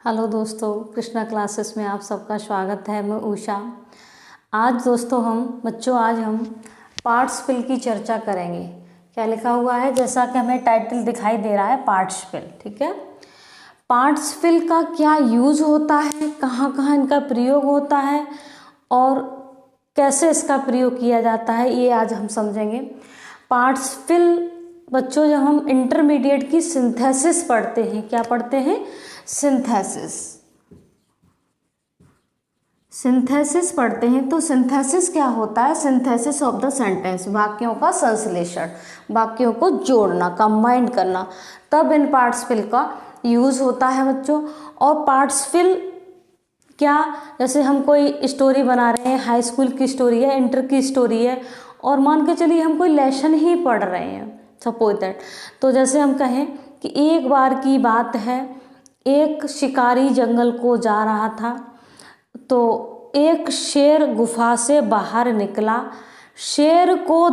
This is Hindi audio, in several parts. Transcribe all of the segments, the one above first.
हेलो दोस्तों, कृष्णा क्लासेस में आप सबका स्वागत है। मैं उषा। आज दोस्तों आज हम पार्टिसिपल की चर्चा करेंगे। क्या लिखा हुआ है, जैसा कि हमें टाइटल दिखाई दे रहा है, पार्टिसिपल। ठीक है, पार्टिसिपल का क्या यूज़ होता है, कहाँ कहाँ इनका प्रयोग होता है और कैसे इसका प्रयोग किया जाता है, ये आज हम समझेंगे। पार्टिसिपल बच्चों, जब हम इंटरमीडिएट की सिंथेसिस पढ़ते हैं, क्या पढ़ते हैं? सिंथेसिस पढ़ते हैं। तो सिंथेसिस क्या होता है? सिंथेसिस ऑफ द सेंटेंस, वाक्यों का संश्लेषण, वाक्यों को जोड़ना, कंबाइन करना, तब इन पार्टिसिपल का यूज़ होता है बच्चों। और पार्टिसिपल क्या, जैसे हम कोई स्टोरी बना रहे हैं, हाई स्कूल की स्टोरी है, इंटर की स्टोरी है, और मान के चलिए हम कोई लेसन ही पढ़ रहे हैं, सपोज दैट। तो जैसे हम कहें कि एक बार की बात है, एक शिकारी जंगल को जा रहा था, तो एक शेर गुफा से बाहर निकला। शेर को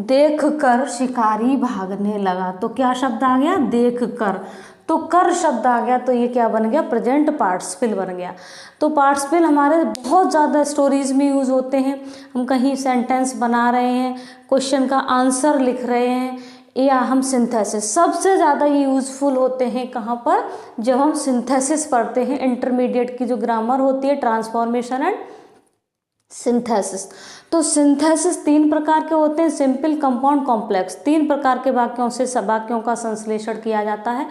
देखकर शिकारी भागने लगा। तो क्या शब्द आ गया? देखकर। तो कर शब्द आ गया, तो ये क्या बन गया? प्रेजेंट पार्टिसिपल बन गया। तो पार्टिसिपल हमारे बहुत ज़्यादा स्टोरीज में यूज़ होते हैं। हम कहीं सेंटेंस बना रहे हैं, क्वेश्चन का आंसर लिख रहे हैं, या हम सिंथेसिस, सबसे ज़्यादा ये यूज़फुल होते हैं कहाँ पर? जब हम सिंथेसिस पढ़ते हैं। इंटरमीडिएट की जो ग्रामर होती है, ट्रांसफॉर्मेशन एंड सिंथेसिस। तो सिंथेसिस 3 प्रकार के होते हैं, सिंपल, कंपाउंड, कॉम्प्लेक्स। 3 प्रकार के वाक्यों से सब वाक्यों का संश्लेषण किया जाता है।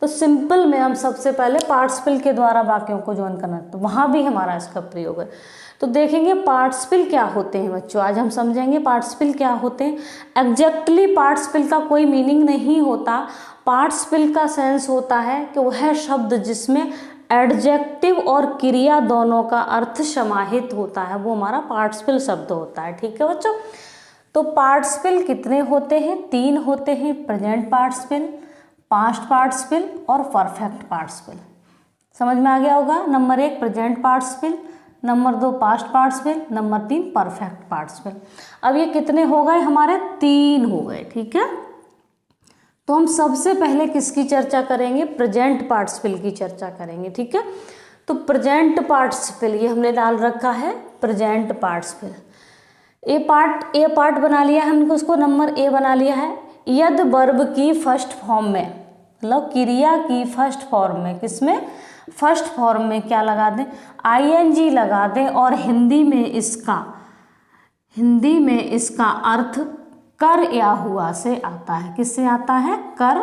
तो सिंपल में हम सबसे पहले पार्टिसिपल के द्वारा वाक्यों को जॉइन करना, तो वहाँ भी हमारा इसका प्रयोग है। तो देखेंगे पार्टिसिपल क्या होते हैं बच्चों, आज हम समझेंगे पार्टिसिपल क्या होते हैं। एग्जैक्टली पार्टिसिपल का कोई मीनिंग नहीं होता। पार्टिसिपल का सेंस होता है कि वह शब्द जिसमें एडजेक्टिव और क्रिया दोनों का अर्थ समाहित होता है, वो हमारा पार्टिसिपल शब्द होता है। ठीक है बच्चों, तो पार्टिसिपल कितने होते हैं? 3 होते हैं, प्रेजेंट पार्टिसिपल, पास्ट पार्टिसिपल और परफेक्ट पार्टिसिपल। समझ में आ गया होगा। Number 1 present participle, number 2 past participle, number 3 perfect participle. अब ये कितने हो गए हमारे? 3 हो गए। ठीक है, तो हम सबसे पहले किसकी चर्चा करेंगे? प्रेजेंट पार्टिसिपल की चर्चा करेंगे। ठीक है, तो प्रेजेंट पार्टिसिपल ये हमने डाल रखा है, प्रेजेंट पार्टिसिपल। ए पार्ट बना लिया है हमने, उसको नंबर ए बना लिया है। यद वर्ब की फर्स्ट फॉर्म में, मतलब क्रिया की फर्स्ट फॉर्म में, किसमें? फर्स्ट फॉर्म में क्या लगा दें? आईएनजी लगा दें, और हिंदी में इसका अर्थ कर या हुआ से आता है। किससे आता है? कर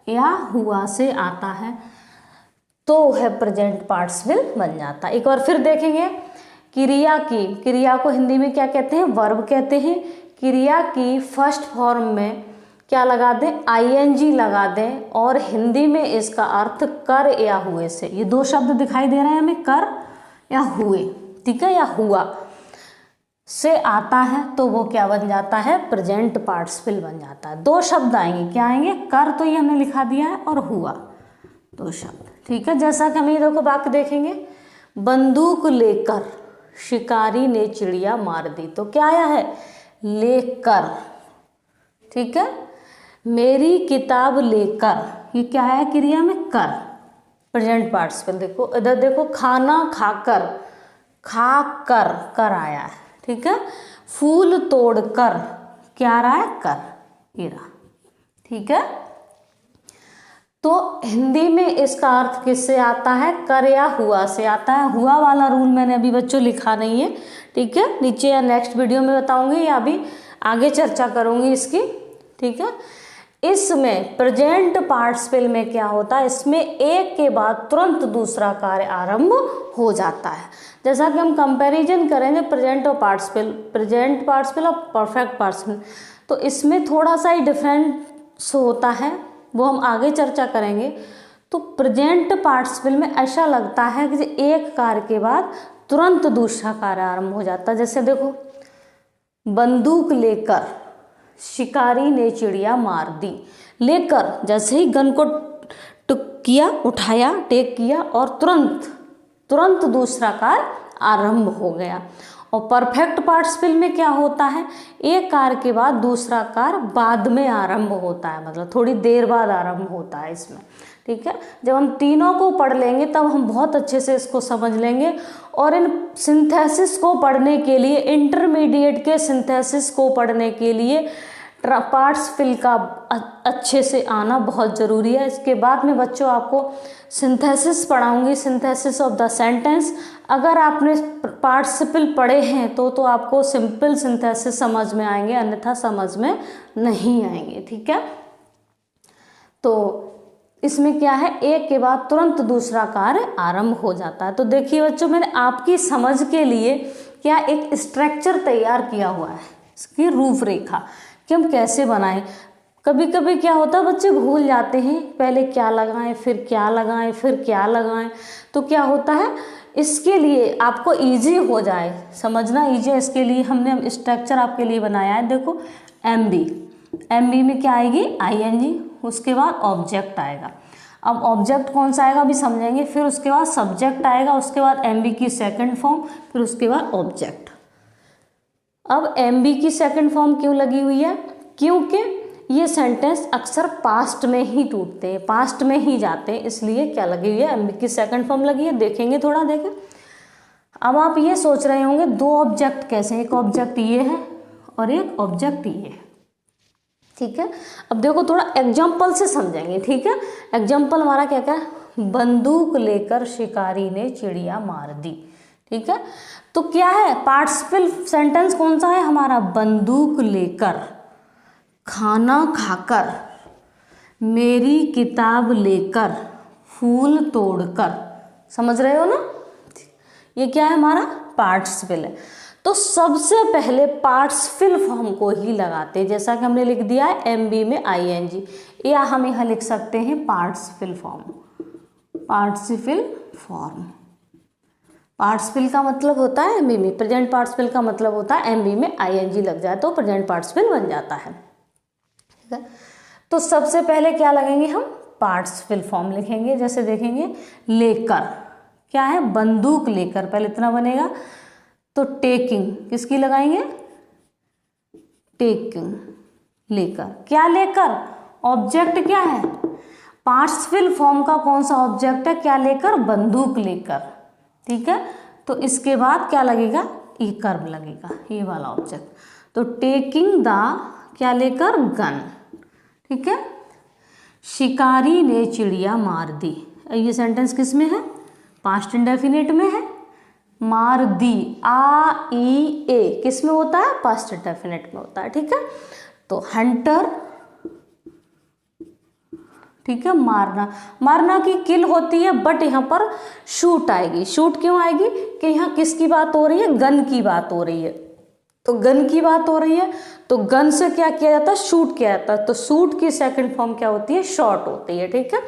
या हुआ से आता है, तो वह प्रेजेंट पार्टिसिपल बन जाता है। एक बार फिर देखेंगे, क्रिया को हिंदी में क्या कहते हैं? वर्ब कहते हैं। क्रिया की फर्स्ट फॉर्म में क्या लगा दें? आईएनजी लगा दें, और हिंदी में इसका अर्थ कर या हुए से, ये 2 शब्द दिखाई दे रहे हैं हमें, कर या हुए, ठीक है, या हुआ से आता है, तो वो क्या बन जाता है? प्रेजेंट पार्टिसिपल बन जाता है। 2 शब्द आएंगे, क्या आएंगे? कर तो ये हमने लिखा दिया है, और हुआ, 2 शब्द। ठीक है, जैसा कि हम ये देखो वाक्य देखेंगे, बंदूक लेकर शिकारी ने चिड़िया मार दी। तो क्या आया है? लेकर। ठीक है, मेरी किताब लेकर, ये क्या है? क्रिया में कर, प्रेजेंट पार्टिसिपल। देखो इधर देखो, खाना खाकर, खाकर कर आया है। ठीक है, फूल तोड़कर, क्या आ रहा है? कर, ये रहा। ठीक है, तो हिंदी में इसका अर्थ किससे आता है? कर या हुआ से आता है। हुआ वाला रूल मैंने अभी बच्चों लिखा नहीं है, ठीक है, नीचे या नेक्स्ट वीडियो में बताऊंगी, या अभी आगे चर्चा करूंगी इसकी। ठीक है, इसमें प्रेजेंट पार्टिसिपल में क्या होता है? इसमें एक के बाद तुरंत दूसरा कार्य आरंभ हो जाता है। जैसा कि हम कंपैरिजन करेंगे प्रेजेंट पार्टिसिपल और परफेक्ट पार्टिसिपल, तो इसमें थोड़ा सा ही डिफरेंस होता है, वो हम आगे चर्चा करेंगे। तो प्रेजेंट पार्टिसिपल में ऐसा लगता है कि एक कार्य के बाद तुरंत दूसरा कार्य आरंभ हो जाता है। जैसे देखो, बंदूक लेकर शिकारी ने चिड़िया मार दी। लेकर, जैसे ही गन को टेक किया, और तुरंत दूसरा कार्य आरंभ हो गया। और परफेक्ट पार्टिसिपल में क्या होता है, एक कार्य के बाद दूसरा कार्य बाद में आरंभ होता है, मतलब थोड़ी देर बाद आरंभ होता है इसमें, ठीक है। जब हम तीनों को पढ़ लेंगे तब हम बहुत अच्छे से इसको समझ लेंगे। और इन सिंथेसिस को पढ़ने के लिए, इंटरमीडिएट के सिंथेसिस को पढ़ने के लिए पार्टिसिपल का अच्छे से आना बहुत ज़रूरी है। इसके बाद में बच्चों आपको सिंथेसिस पढ़ाऊंगी, सिंथेसिस ऑफ द सेंटेंस। अगर आपने पार्टिसिपल पढ़े हैं तो आपको सिंपल सिंथेसिस समझ में आएंगे, अन्यथा समझ में नहीं आएंगे, ठीक है। तो इसमें क्या है, एक के बाद तुरंत दूसरा कार्य आरंभ हो जाता है। तो देखिए बच्चों, मैंने आपकी समझ के लिए क्या एक स्ट्रक्चर तैयार किया हुआ है, इसकी रूपरेखा कि हम कैसे बनाएं। कभी कभी क्या होता है, बच्चे भूल जाते हैं पहले क्या लगाएं, फिर क्या लगाएं, फिर क्या लगाएं। तो क्या होता है, इसके लिए आपको इजी हो जाए, समझना इजी है, इसके लिए हमने स्ट्रक्चर आपके लिए बनाया है। देखो एमबी में क्या आएगी, आईएनजी, उसके बाद ऑब्जेक्ट आएगा। अब ऑब्जेक्ट कौन सा आएगा अभी समझेंगे, फिर उसके बाद सब्जेक्ट आएगा, उसके बाद एमबी की सेकंड फॉर्म, फिर उसके बाद ऑब्जेक्ट। अब एमबी की सेकंड फॉर्म क्यों लगी हुई है, क्योंकि ये सेंटेंस अक्सर पास्ट में ही टूटते हैं, पास्ट में ही जाते हैं, इसलिए क्या लगी हुई है, एमबी की सेकंड फॉर्म लगी है। देखेंगे थोड़ा, देखें। अब आप ये सोच रहे होंगे दो ऑब्जेक्ट कैसे, एक ऑब्जेक्ट ये है और एक ऑब्जेक्ट ये है, ठीक है। अब देखो थोड़ा एग्जाम्पल से समझेंगे, ठीक है। एग्जाम्पल हमारा क्या क्या है, बंदूक लेकर शिकारी ने चिड़िया मार दी, ठीक है। तो क्या है, पार्टिसिपल सेंटेंस कौन सा है हमारा, बंदूक लेकर, खाना खाकर, मेरी किताब लेकर, फूल तोड़कर। समझ रहे हो ना, ये क्या है हमारा पार्टिसिपल है। तो सबसे पहले पार्टिसिपल फॉर्म को ही लगाते हैं, जैसा कि हमने लिख दिया है एमबी में आईएनजी, या हम यहाँ लिख सकते हैं participle form. Participle form, participle का मतलब होता है एमबी में, प्रेजेंट पार्टिसिपल का मतलब होता है एमबी में आईएनजी लग जाए तो प्रेजेंट पार्टिसिपल बन जाता है, ठीक है। तो सबसे पहले क्या लगेंगे हम, पार्टिसिपल फॉर्म लिखेंगे। जैसे देखेंगे लेकर, क्या है, बंदूक लेकर, पहले इतना बनेगा। तो टेकिंग किसकी लगाएंगे, टेकिंग, लेकर, क्या लेकर, ऑब्जेक्ट क्या है, पार्टिसिपल फॉर्म का कौन सा ऑब्जेक्ट है, क्या लेकर, बंदूक लेकर, ठीक है। तो इसके बाद क्या लगेगा, ई कर्व लगेगा, ये वाला ऑब्जेक्ट। तो टेकिंग द, क्या लेकर, गन, ठीक है। शिकारी ने चिड़िया मार दी, ये सेंटेंस किस में है, पास्ट इंडेफिनिट में है। मार दी, आ ई ए किस में होता है, पास्ट इंडेफिनिट में होता है, ठीक है। तो हंटर, ठीक है, मारना, मारना की किल होती है, बट यहाँ पर शूट आएगी। शूट क्यों आएगी, कि यहाँ किसकी बात हो रही है, गन की बात हो रही है। तो गन की बात हो रही है, तो गन से क्या किया जाता है, शूट किया जाता है। तो शूट की सेकंड फॉर्म क्या होती है, शॉट होती है, ठीक है।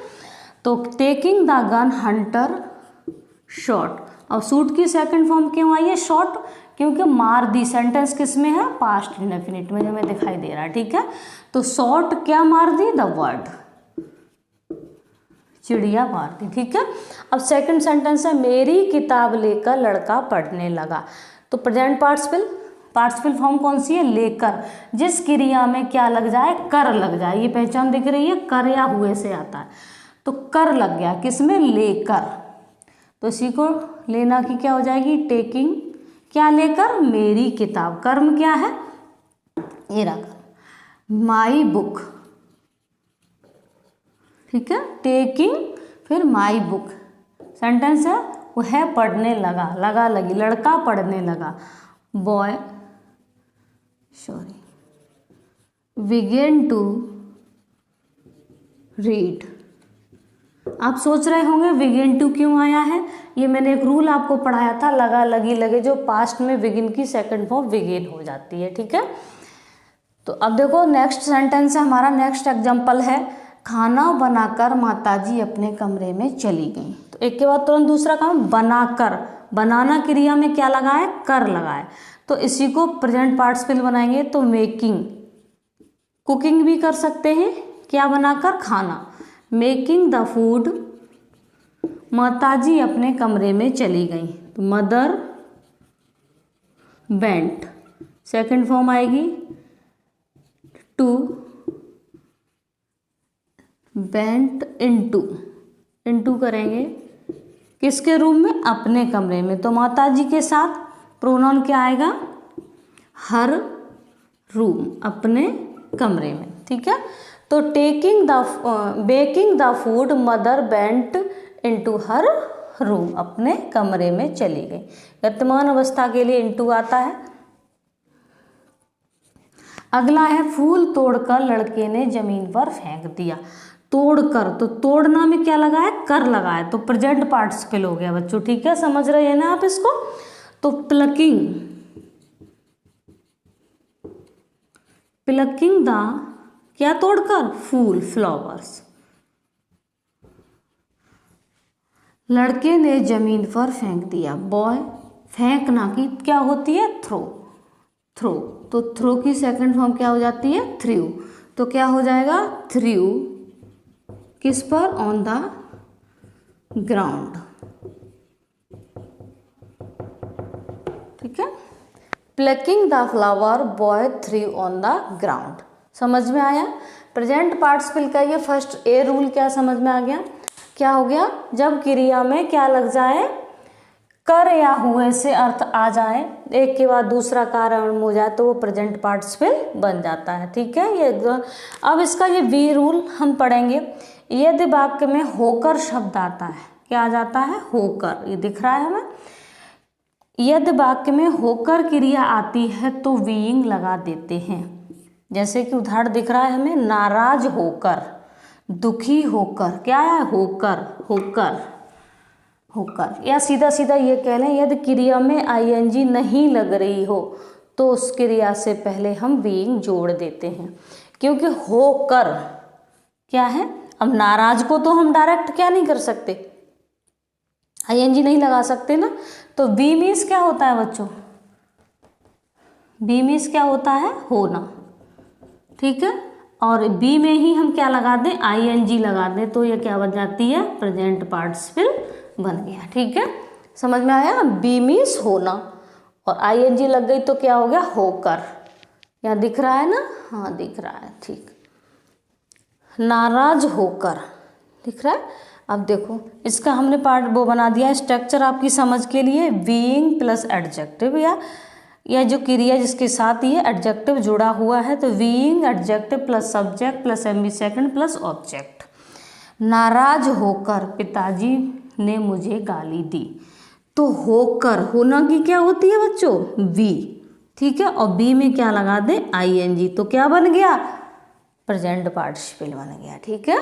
तो taking the gun Hunter shot. और शूट की सेकंड फॉर्म क्यों आई है, शॉट, क्योंकि मार दी सेंटेंस किस में है, पास्ट इंडेफिनिट में, जो हमें दिखाई दे रहा है, ठीक है। तो शॉट क्या मार दी, द वर्ड, चिड़िया मार दी, ठीक है। अब सेकंड सेंटेंस है, मेरी किताब लेकर लड़का पढ़ने लगा। तो प्रेजेंट पार्टिसिपल, पार्टिसिपल फॉर्म कौन सी है, लेकर। जिस क्रिया में क्या लग जाए, कर लग जाए, ये पहचान दिख रही है, कर या हुए से आता है। तो कर लग गया किसमें, लेकर। तो इसी को लेना की क्या हो जाएगी, टेकिंग, क्या लेकर, मेरी किताब, कर्म क्या है, ये रहा, माई बुक, ठीक है। टेकिंग, फिर माई बुक, सेंटेंस है वह पढ़ने लगा, लगा लगी, लड़का पढ़ने लगा, boy, sorry, begin to read. आप सोच रहे होंगे बिगिन टू क्यों आया है, ये मैंने एक रूल आपको पढ़ाया था, लगा लगी लगे, जो पास्ट में बिगिन की सेकंड फॉर्म बिगिन हो जाती है, ठीक है। तो अब देखो नेक्स्ट सेंटेंस है हमारा, नेक्स्ट एग्जांपल है, खाना बनाकर माताजी अपने कमरे में चली गई। तो एक के बाद तुरंत दूसरा काम, बनाकर, बनाना क्रिया में क्या लगा है, कर लगा है। तो इसी को प्रेजेंट पार्टिसिपल बनाएंगे, तो मेकिंग, कुकिंग भी कर सकते हैं, क्या बनाकर, खाना, मेकिंग द फूड, माताजी अपने कमरे में चली गई। तो मदर वेंट, सेकंड फॉर्म आएगी टू, वेंट इनटू, इनटू करेंगे किसके रूम में, अपने कमरे में। तो माताजी के साथ प्रोनाउन क्या आएगा, हर रूम, अपने कमरे में, ठीक है। तो baking the food mother went into her room, अपने कमरे में चली गई। वर्तमान अवस्था के लिए इनटू आता है। अगला है फूल तोड़कर लड़के ने जमीन पर फेंक दिया। तोड़कर, तो तोड़ना में क्या लगा है, कर लगा है, तो प्रेजेंट पार्टिसिपल हो गया बच्चों, ठीक है, समझ रहे हैं ना आप इसको। तो प्लकिंग द, क्या तोड़कर, फूल, फ्लावर्स। लड़के ने जमीन पर फेंक दिया। बॉय, फेंकना की क्या होती है, थ्रो, थ्रो, तो थ्रो की सेकंड फॉर्म क्या हो जाती है, थ्रू। तो क्या हो जाएगा, थ्रू किस पर, ऑन द ग्राउंड, ठीक है। Plucking the flower, boy through on the ground. समझ में आया। प्रेजेंट पार्टिसिपल का ये फर्स्ट ए रूल क्या समझ में आ गया। क्या हो गया, जब क्रिया में क्या लग जाए, कर या हुए से अर्थ आ जाए, एक के बाद दूसरा कारण हो जाए, तो वो प्रेजेंट पार्टिसिपल बन जाता है, ठीक है। ये अब इसका ये बी रूल हम पढ़ेंगे। यदि वाक्य में होकर शब्द आता है, क्या आ जाता है, होकर, ये दिख रहा है हमें। यदि वाक्य में होकर क्रिया आती है तो बीइंग लगा देते हैं। जैसे कि उदाहरण दिख रहा है हमें, नाराज होकर, दुखी होकर, क्या है, होकर, होकर, होकर। या सीधा सीधा ये कह लें, यदि क्रिया में आईएनजी नहीं लग रही हो तो उस क्रिया से पहले हम बीइंग जोड़ देते हैं, क्योंकि होकर क्या है, अब नाराज को तो हम डायरेक्ट क्या नहीं कर सकते, आईएनजी नहीं लगा सकते ना। तो बी मीन्स क्या होता है बच्चों, बी मीन्स क्या होता है, होना, ठीक है। और बी में ही हम क्या लगा दें, आईएनजी लगा दें, तो ये क्या बन जाती है, प्रेजेंट पार्टिसिपल बन गया, ठीक है। समझ में आया। बी मीन्स होना और आईएनजी लग गई तो क्या हो गया, होकर। यहाँ दिख रहा है ना, हाँ दिख रहा है, ठीक। नाराज होकर दिख रहा है। अब देखो इसका हमने पार्ट वो बना दिया स्ट्रक्चर आपकी समझ के लिए, बीइंग प्लस एडजेक्टिव, या जो क्रिया जिसके साथ ये एडजेक्टिव जुड़ा हुआ है, तो being adjective plus subject plus MB second plus object. नाराज होकर पिताजी ने मुझे गाली दी। तो होकर, होना की क्या होती है बच्चों, बी, ठीक है। और बी में क्या लगा दें, आईएनजी, तो क्या बन गया, प्रेजेंट पार्टिसिपल बन गया, ठीक है।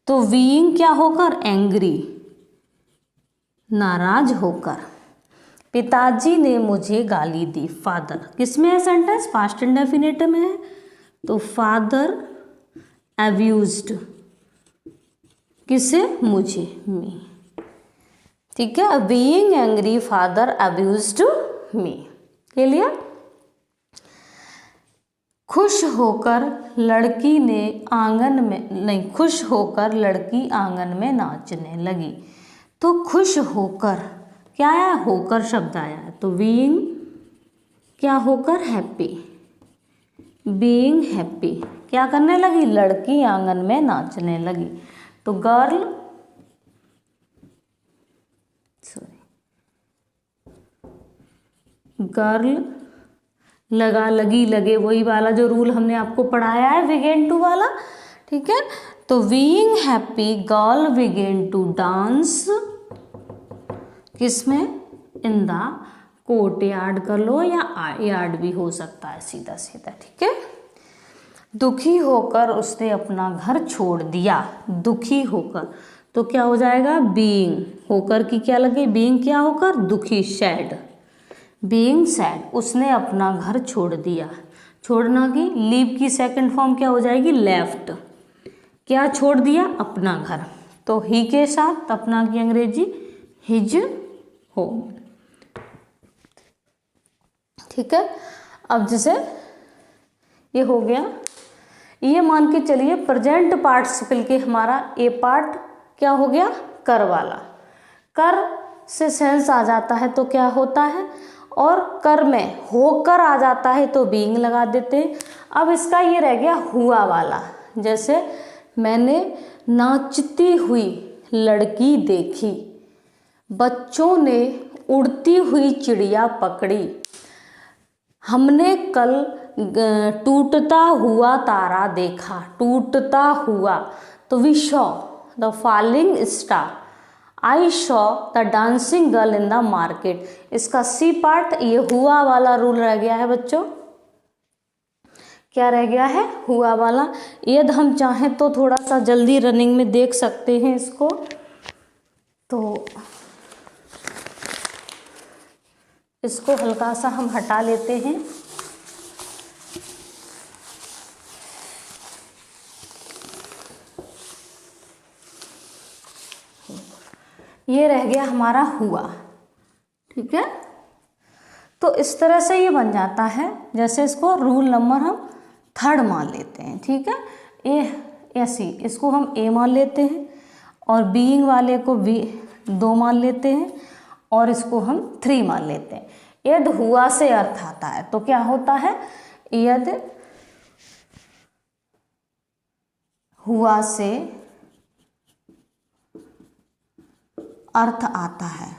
तो बीइंग क्या होकर, एंग्री, नाराज होकर। पिताजी ने मुझे गाली दी। फादर किसमें है सेंटेंस, पास्ट इंडेफिनिट में है, तो फादर अब्यूज्ड, किसे, मुझे, मी, ठीक है। बीइंग एंग्री फादर अब्यूज्ड मी, के लिए। खुश होकर लड़की ने आंगन में, नहीं, खुश होकर लड़की आंगन में नाचने लगी। तो खुश होकर क्या आया, होकर शब्द आया है, तो बीइंग क्या होकर, हैप्पी, बीइंग हैप्पी, क्या करने लगी, लड़की आंगन में नाचने लगी। तो गर्ल, गर्ल, लगा, लगी, लगे, वही वाला जो रूल हमने आपको पढ़ाया है बिगेन टू वाला, ठीक है। तो being happy girl began to dance, किसमें, इन द कोर्ट यार्ड कर लो, या यार्ड भी हो सकता है सीधा सीधा, ठीक है। दुखी होकर उसने अपना घर छोड़ दिया। दुखी होकर, तो क्या हो जाएगा, बीइंग, होकर की क्या लगे, बीइंग क्या होकर, दुखी, सैड, बीइंग सैड, उसने अपना घर छोड़ दिया। छोड़ना की, लीव की सेकंड फॉर्म क्या हो जाएगी, लेफ्ट, क्या छोड़ दिया, अपना घर। तो ही के साथ अपना की अंग्रेजी हिज होम, ठीक है। अब जैसे ये हो गया, ये मान के चलिए प्रेजेंट पार्टिसिपल के हमारा ए पार्ट क्या हो गया, कर वाला। कर से सेंस आ जाता है तो क्या होता है, और कर में होकर आ जाता है तो बीइंग लगा देते हैं। अब इसका ये रह गया हुआ वाला, जैसे मैंने नाचती हुई लड़की देखी, बच्चों ने उड़ती हुई चिड़िया पकड़ी, हमने कल टूटता हुआ तारा देखा। टूटता हुआ तो we saw the falling star, I saw the dancing girl in the market. इसका सी पार्ट ये हुआ वाला रूल रह गया है बच्चों। क्या रह गया है? हुआ वाला। यदि हम चाहें तो थोड़ा सा जल्दी रनिंग में देख सकते हैं इसको। तो इसको हल्का सा हम हटा लेते हैं। ये रह गया हमारा हुआ, ठीक है। तो इस तरह से ये बन जाता है। जैसे इसको रूल नंबर हम 3 मान लेते हैं, ठीक है। ए सी इसको हम ए मान लेते हैं और बीइंग वाले को बी 2 मान लेते हैं और इसको हम 3 मान लेते हैं। यदि हुआ से अर्थ आता है तो क्या होता है? यदि हुआ से अर्थ आता है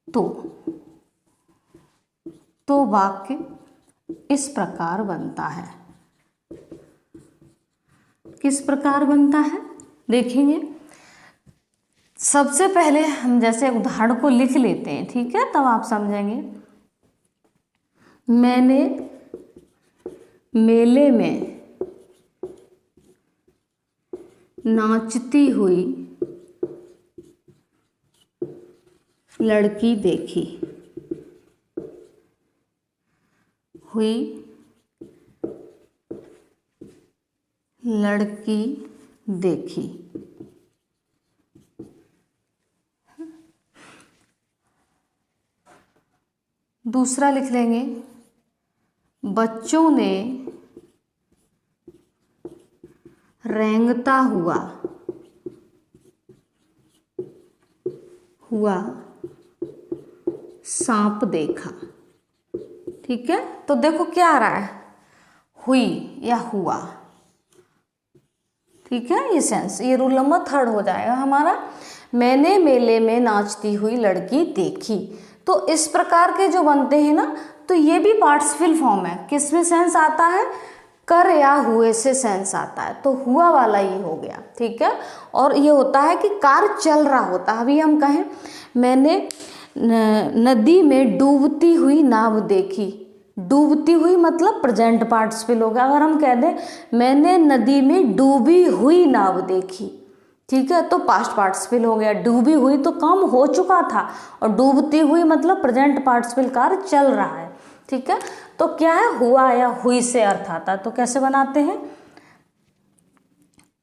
तो वाक्य इस प्रकार बनता है। किस प्रकार बनता है देखेंगे। सबसे पहले हम जैसे उदाहरण को लिख लेते हैं, ठीक है, तब आप समझेंगे। मैंने मेले में नाचती हुई लड़की देखी। हुई लड़की देखी। दूसरा लिख लेंगे, बच्चों ने रेंगता हुआ सांप देखा। ठीक है, तो देखो क्या आ रहा है, हुई या हुआ। ठीक है, ये सेंस, ये रूल नंबर 3 हो जाएगा हमारा। मैंने मेले में नाचती हुई लड़की देखी। तो इस प्रकार के जो बनते हैं ना, तो ये भी पार्टिसिपल फॉर्म है। किसमें सेंस आता है? कर या हुए से सेंस आता है, तो हुआ वाला ये हो गया। ठीक है, और ये होता है कि कार्य चल रहा होता है। अभी हम कहें मैंने नदी में डूबती हुई नाव देखी। डूबती हुई मतलब प्रेजेंट पार्टिसिपल होगा। अगर हम कह दें मैंने नदी में डूबी हुई नाव देखी, ठीक है, तो पास्ट पार्टिसिपल हो गया। डूबी हुई तो काम हो चुका था, और डूबती हुई मतलब प्रेजेंट पार्टिसिपल कार्य चल रहा है। ठीक है, तो क्या है, हुआ या हुई से अर्थ आता है। तो कैसे बनाते हैं?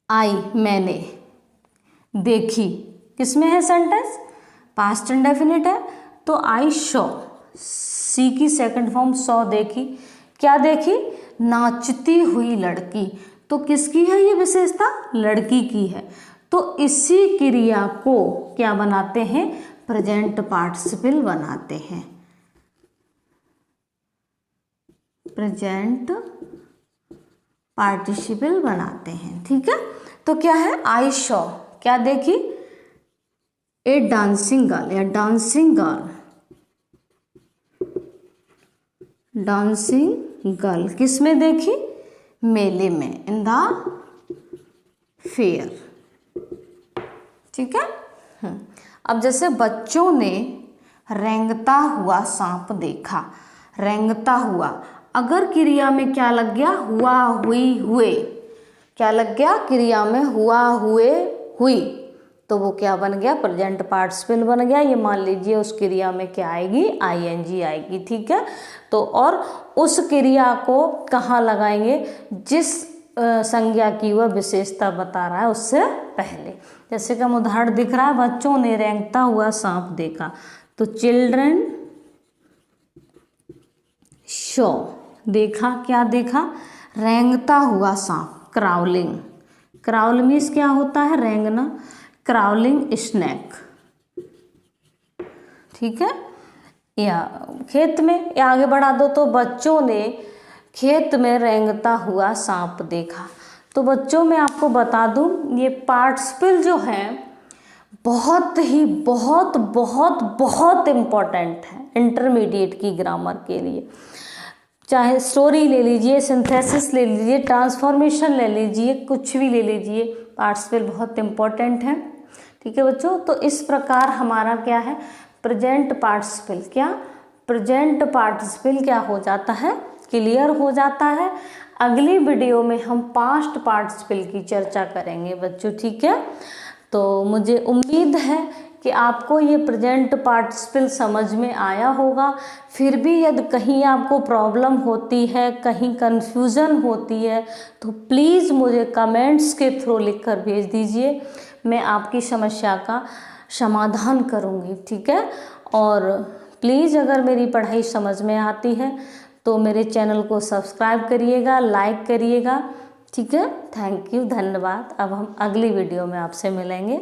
आई मैंने देखी, किसमें है सेंटेंस? पास्ट इंडेफिनिट है, तो आई शॉ, सी की सेकंड फॉर्म सॉ देखी। क्या देखी? नाचती हुई लड़की। तो किसकी है ये विशेषता? लड़की की है। तो इसी क्रिया को क्या बनाते हैं? प्रेजेंट पार्टिसिपल बनाते हैं। प्रेजेंट पार्टिसिपल बनाते हैं। ठीक है, तो क्या है? आई शॉ, क्या देखी? ए डांसिंग गर्ल या डांसिंग गर्ल। डांसिंग गर्ल किस में देखी? मेले में, इन द फेयर। ठीक है, अब जैसे बच्चों ने रेंगता हुआ सांप देखा। रेंगता हुआ, अगर क्रिया में क्या लग गया? हुआ हुई हुए। क्या लग गया? क्रिया में हुआ हुए हुई, तो वो क्या बन गया? प्रेजेंट पार्टिसिपल बन गया। ये मान लीजिए उस क्रिया में क्या आएगी? आईएनजी आएगी। ठीक है, तो और उस क्रिया को कहाँ लगाएंगे? जिस संज्ञा की वह विशेषता बता रहा है उससे पहले। जैसे कि हम उदाहरण दिख रहा है, बच्चों ने रेंगता हुआ सांप देखा, तो चिल्ड्रन शो, देखा, क्या देखा? रेंगता हुआ सांप, क्राउलिंग। क्राउल मीन्स क्या होता है? रेंगना। क्राउलिंग स्नैक, ठीक है। या खेत में, या आगे बढ़ा दो तो बच्चों ने खेत में रेंगता हुआ सांप देखा। तो बच्चों मैं आपको बता दूं, ये पार्टिसिपल जो है बहुत ही बहुत बहुत बहुत इम्पॉर्टेंट है इंटरमीडिएट की ग्रामर के लिए। चाहे स्टोरी ले लीजिए, सिंथेसिस ले लीजिए, ट्रांसफॉर्मेशन ले लीजिए, कुछ भी ले लीजिए, पार्टिसिपल बहुत इम्पॉर्टेंट है। ठीक है बच्चों, तो इस प्रकार हमारा क्या है, प्रेजेंट पार्टिसिपल, क्या प्रेजेंट पार्टिसिपल क्या हो जाता है, क्लियर हो जाता है। अगली वीडियो में हम पास्ट पार्टिसिपल की चर्चा करेंगे बच्चों, ठीक है। तो मुझे उम्मीद है कि आपको ये प्रेजेंट पार्टिसिपल समझ में आया होगा। फिर भी यदि कहीं आपको प्रॉब्लम होती है, कहीं कन्फ्यूज़न होती है, तो प्लीज़ मुझे कमेंट्स के थ्रू लिखकर भेज दीजिए, मैं आपकी समस्या का समाधान करूँगी, ठीक है। और प्लीज़ अगर मेरी पढ़ाई समझ में आती है तो मेरे चैनल को सब्सक्राइब करिएगा, लाइक करिएगा, ठीक है। थैंक यू, धन्यवाद। अब हम अगली वीडियो में आपसे मिलेंगे।